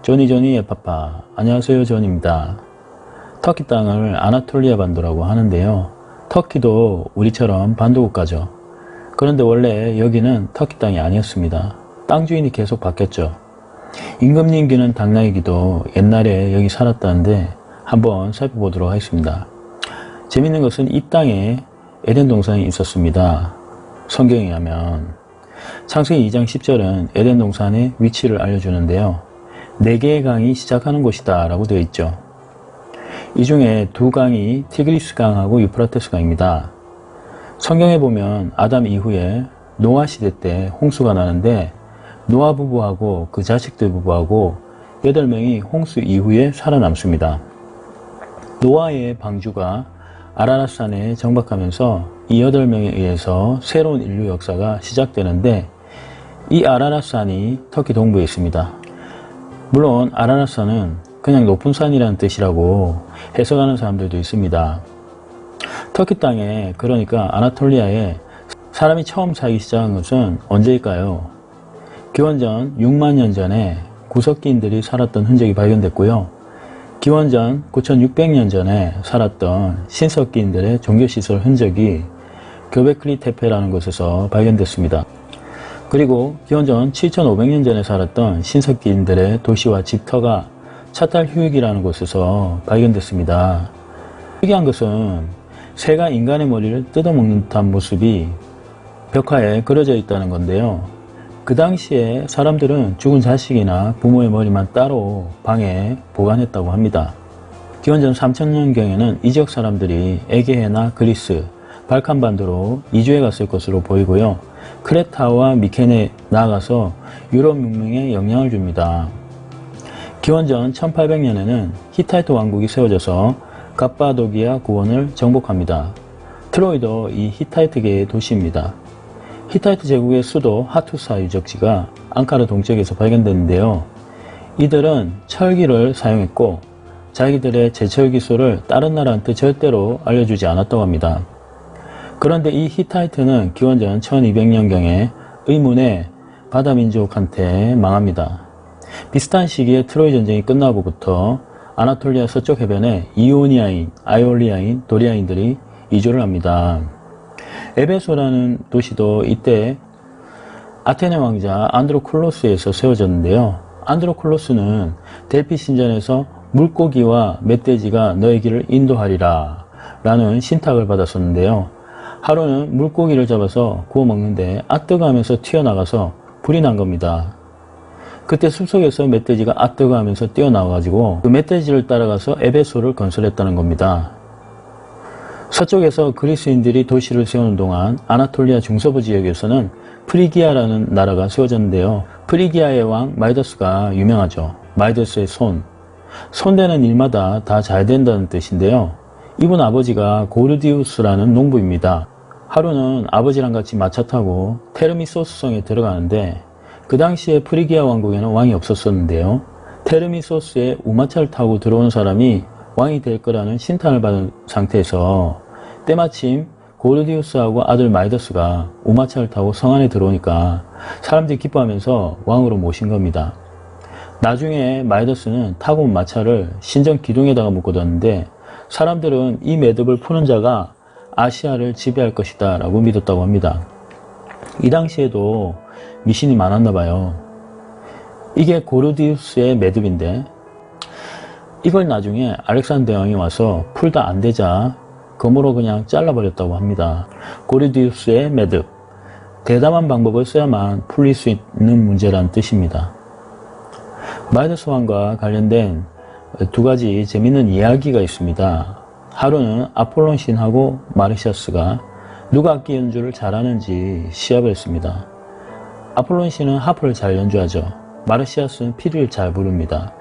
조니의 파파, 안녕하세요, 존입니다. 터키 땅을 아나톨리아 반도라고 하는데요. 터키도 우리처럼 반도 국가죠. 그런데 원래 여기는 터키 땅이 아니었습니다. 땅 주인이 계속 바뀌었죠. 임금님기는 당나귀기도 옛날에 여기 살았다는데 한번 살펴보도록 하겠습니다. 재밌는 것은 이 땅에 에덴 동산이 있었습니다. 성경에 의하면 창세기 2장 10절은 에덴 동산의 위치를 알려주는데요. 4개의 강이 시작하는 곳이다 라고 되어 있죠. 이 중에 2강이 티그리스 강하고 유프라테스 강입니다. 성경에 보면 아담 이후에 노아 시대 때 홍수가 나는데 노아 부부하고 그 자식들 부부하고 8명이 홍수 이후에 살아남습니다. 노아의 방주가 아라랏산에 정박하면서 이 8명에 의해서 새로운 인류 역사가 시작되는데 이 아라랏산이 터키 동부에 있습니다. 물론 아라랏산은 그냥 높은 산이라는 뜻이라고 해석하는 사람들도 있습니다. 터키 땅에, 그러니까 아나톨리아에 사람이 처음 살기 시작한 것은 언제일까요? 기원전 6만 년 전에 구석기인들이 살았던 흔적이 발견됐고요. 기원전 9600년 전에 살았던 신석기인들의 종교시설 흔적이 교베크리 테페라는 곳에서 발견됐습니다. 그리고 기원전 7500년 전에 살았던 신석기인들의 도시와 집터가 차탈 휴익이라는 곳에서 발견됐습니다. 특이한 것은 새가 인간의 머리를 뜯어먹는 듯한 모습이 벽화에 그려져 있다는 건데요. 그 당시에 사람들은 죽은 자식이나 부모의 머리만 따로 방에 보관했다고 합니다. 기원전 3000년경에는 이 지역 사람들이 에게해나 그리스, 발칸반도로 이주해 갔을 것으로 보이고요. 크레타와 미케네 나아가서 유럽 문명에 영향을 줍니다. 기원전 1800년에는 히타이트 왕국이 세워져서 갑바도기아 구원을 정복합니다. 트로이도 이 히타이트계의 도시입니다. 히타이트 제국의 수도 하투사 유적지가 앙카르 동쪽에서 발견됐는데요. 이들은 철기를 사용했고 자기들의 제철 기술을 다른 나라한테 절대로 알려주지 않았다고 합니다. 그런데 이 히타이트는 기원전 1200년경에 의문의 바다민족한테 망합니다. 비슷한 시기에 트로이 전쟁이 끝나고부터 아나톨리아 서쪽 해변에 이오니아인, 아이올리아인, 도리아인들이 이주를 합니다. 에베소라는 도시도 이때 아테네 왕자 안드로클로스에서 세워졌는데요. 안드로클로스는 델피 신전에서 물고기와 멧돼지가 너의 길을 인도하리라 라는 신탁을 받았었는데요. 하루는 물고기를 잡아서 구워 먹는데 아뜨거 하면서 튀어나가서 불이 난 겁니다. 그때 숲속에서 멧돼지가 아뜨거 하면서 뛰어나와가지고 그 멧돼지를 따라가서 에베소를 건설했다는 겁니다. 서쪽에서 그리스인들이 도시를 세우는 동안 아나톨리아 중서부 지역에서는 프리기아라는 나라가 세워졌는데요. 프리기아의 왕 마이더스가 유명하죠. 마이더스의 손대는 일마다 다 잘 된다는 뜻인데요. 이분 아버지가 고르디우스라는 농부입니다. 하루는 아버지랑 같이 마차 타고 테르미소스 성에 들어가는데 그 당시에 프리기아 왕국에는 왕이 없었었는데요. 테르미소스에 우마차를 타고 들어온 사람이 왕이 될 거라는 신탄을 받은 상태에서 때마침 고르디우스하고 아들 마이더스가 우마차를 타고 성 안에 들어오니까 사람들이 기뻐하면서 왕으로 모신 겁니다. 나중에 마이더스는 타고 온 마차를 신전 기둥에다가 묶어뒀는데 사람들은 이 매듭을 푸는 자가 아시아를 지배할 것이다 라고 믿었다고 합니다. 이 당시에도 미신이 많았나 봐요. 이게 고르디우스의 매듭인데 이걸 나중에 알렉산더 왕이 와서 풀다 안 되자 검으로 그냥 잘라버렸다고 합니다. 고르디우스의 매듭, 대담한 방법을 써야만 풀릴 수 있는 문제란 뜻입니다. 마이더스 왕과 관련된 2가지 재밌는 이야기가 있습니다. 하루는 아폴론 신하고 마르시아스가 누가 악기 연주를 잘하는지 시합을 했습니다. 아폴론 신은 하프를 잘 연주하죠. 마르시아스는 피리를 잘 부릅니다.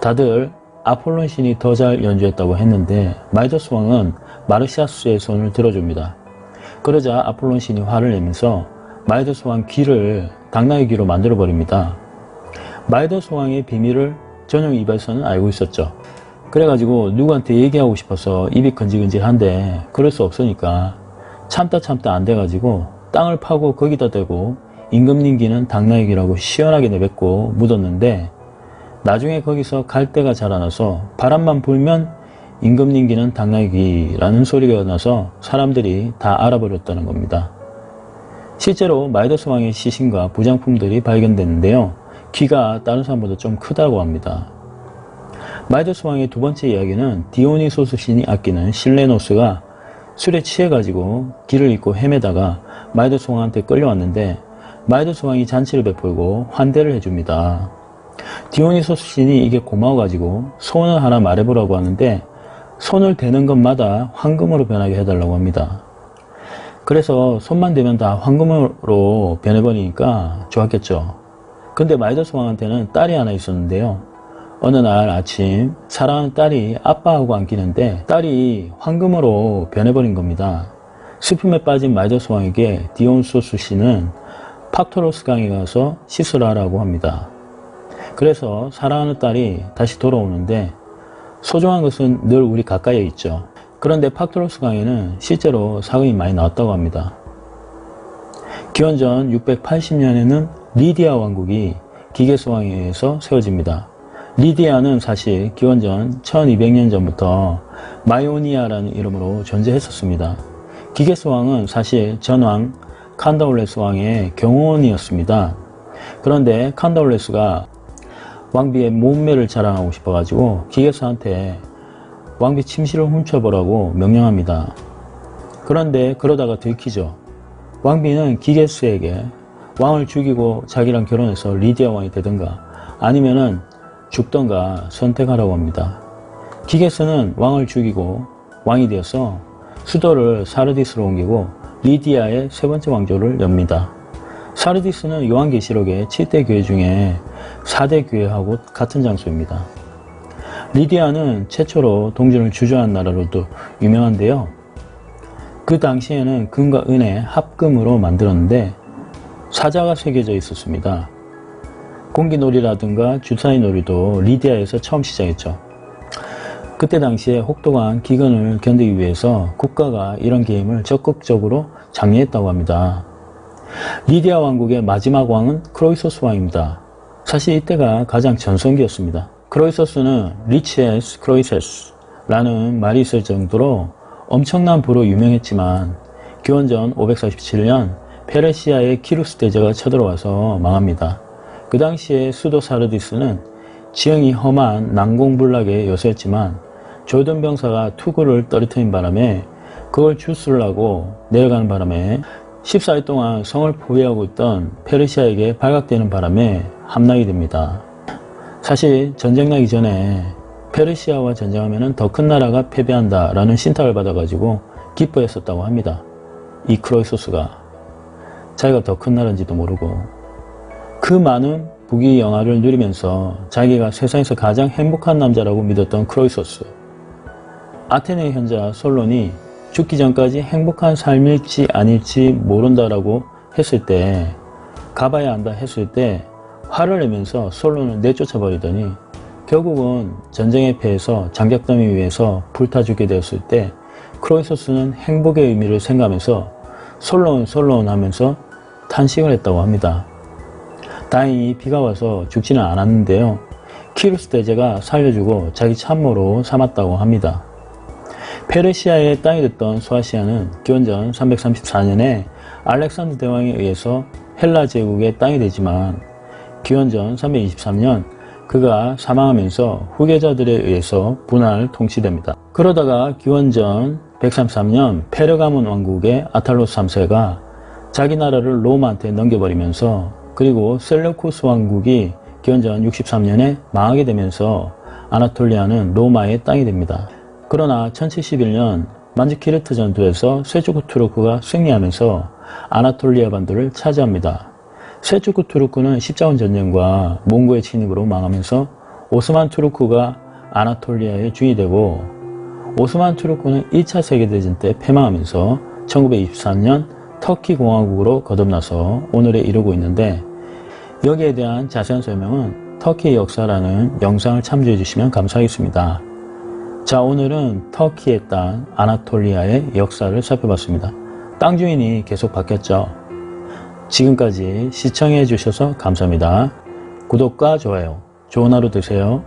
다들 아폴론 신이 더 잘 연주했다고 했는데 마이더스 왕은 마르시아스의 손을 들어줍니다. 그러자 아폴론 신이 화를 내면서 마이더스 왕 귀를 당나귀 귀로 만들어 버립니다. 마이더스 왕의 비밀을 전용 이발소는 알고 있었죠. 그래가지고 누구한테 얘기하고 싶어서 입이 근질근질한데 그럴 수 없으니까 참다 안 돼가지고 땅을 파고 거기다 대고 임금님 귀는 당나귀 귀라고 시원하게 내뱉고 묻었는데 나중에 거기서 갈대가 자라나서 바람만 불면 임금님 귀는 당나귀 귀라는 소리가 나서 사람들이 다 알아버렸다는 겁니다. 실제로 마이더스 왕의 시신과 부장품들이 발견됐는데요. 귀가 다른 사람보다 좀 크다고 합니다. 마이더스 왕의 두 번째 이야기는 디오니소스 신이 아끼는 실레노스가 술에 취해가지고 길을 잃고 헤매다가 마이더스 왕한테 끌려왔는데 마이더스 왕이 잔치를 베풀고 환대를 해줍니다. 디오니소스 신이 이게 고마워가지고 소원을 하나 말해보라고 하는데 손을 대는 것마다 황금으로 변하게 해달라고 합니다. 그래서 손만 대면 다 황금으로 변해버리니까 좋았겠죠. 근데 마이더스 왕한테는 딸이 하나 있었는데요. 어느 날 아침 사랑하는 딸이 아빠하고 안기는데 딸이 황금으로 변해버린 겁니다. 슬픔에 빠진 마이더스 왕에게 디오니소스 신은 팍토로스 강에 가서 씻으라고 합니다. 그래서 사랑하는 딸이 다시 돌아오는데 소중한 것은 늘 우리 가까이에 있죠. 그런데 팍토로스 강에는 실제로 사금이 많이 나왔다고 합니다. 기원전 680년에는 리디아 왕국이 기게스 왕에 의해서 세워집니다. 리디아는 사실 기원전 1200년 전부터 마이오니아라는 이름으로 존재했었습니다. 기게스 왕은 사실 전왕 칸다올레스 왕의 경호원이었습니다. 그런데 칸다올레스가 왕비의 몸매를 자랑하고 싶어가지고 기게스한테 왕비 침실을 훔쳐보라고 명령합니다. 그런데 그러다가 들키죠. 왕비는 기게스에게 왕을 죽이고 자기랑 결혼해서 리디아 왕이 되든가 아니면은 죽던가 선택하라고 합니다. 기게스는 왕을 죽이고 왕이 되어서 수도를 사르디스로 옮기고 리디아의 세 번째 왕조를 엽니다. 사르디스는 요한계시록의 7대 교회 중에 4대 교회하고 같은 장소입니다. 리디아는 최초로 동전을 주저한 나라로도 유명한데요. 그 당시에는 금과 은의 합금으로 만들었는데 사자가 새겨져 있었습니다. 공기놀이라든가 주사위 놀이도 리디아에서 처음 시작했죠. 그때 당시에 혹독한 기근을 견디기 위해서 국가가 이런 게임을 적극적으로 장려했다고 합니다. 리디아 왕국의 마지막 왕은 크로이소스 왕입니다. 사실 이때가 가장 전성기였습니다. 크로이소스는 리치에스 크로이세스라는 말이 있을 정도로 엄청난 부로 유명했지만 기원전 547년 페르시아의 키루스 대제가 쳐들어와서 망합니다. 그 당시에 수도 사르디스는 지형이 험한 난공불락의 요새였지만 조던 병사가 투구를 떨어뜨린 바람에 그걸 주술라고 내려가는 바람에 14일 동안 성을 포위하고 있던 페르시아에게 발각되는 바람에 함락이 됩니다. 사실 전쟁 나기 전에 페르시아와 전쟁하면 더 큰 나라가 패배한다 라는 신탁을 받아가지고 기뻐했었다고 합니다. 이 크로이소스가 자기가 더 큰 나라인지도 모르고 그 많은 부귀 영화를 누리면서 자기가 세상에서 가장 행복한 남자라고 믿었던 크로이소스. 아테네 현자 솔론이 죽기 전까지 행복한 삶일지 아닐지 모른다라고 했을 때 가봐야 한다 했을 때 화를 내면서 솔론을 내쫓아 버리더니 결국은 전쟁에 패해서 장작더미 위에서 불타 죽게 되었을 때 크로이소스는 행복의 의미를 생각하면서 솔론 하면서 탄식을 했다고 합니다. 다행히 비가 와서 죽지는 않았는데요. 키루스 대제가 살려주고 자기 참모로 삼았다고 합니다. 페르시아의 땅이 됐던 소아시아는 기원전 334년에 알렉산더 대왕에 의해서 헬라 제국의 땅이 되지만 기원전 323년 그가 사망하면서 후계자들에 의해서 분할 통치됩니다. 그러다가 기원전 133년 페르가몬 왕국의 아탈로스 3세가 자기 나라를 로마한테 넘겨버리면서 그리고 셀레우쿠스 왕국이 기원전 63년에 망하게 되면서 아나톨리아는 로마의 땅이 됩니다. 그러나 1071년 만즈키르트 전투에서 셀주크 투르크가 승리하면서 아나톨리아 반도를 차지합니다. 셀주크 투르크는 십자군 전쟁과 몽고의 침입으로 망하면서 오스만 투르크가 아나톨리아의 주인이 되고 오스만 투르크는 1차 세계대전 때 패망하면서 1923년 터키 공화국으로 거듭나서 오늘에 이르고 있는데 여기에 대한 자세한 설명은 터키의 역사라는 영상을 참조해 주시면 감사하겠습니다. 자, 오늘은 터키의 땅 아나톨리아의 역사를 살펴봤습니다. 땅 주인이 계속 바뀌었죠. 지금까지 시청해 주셔서 감사합니다. 구독과 좋아요 좋은 하루 되세요.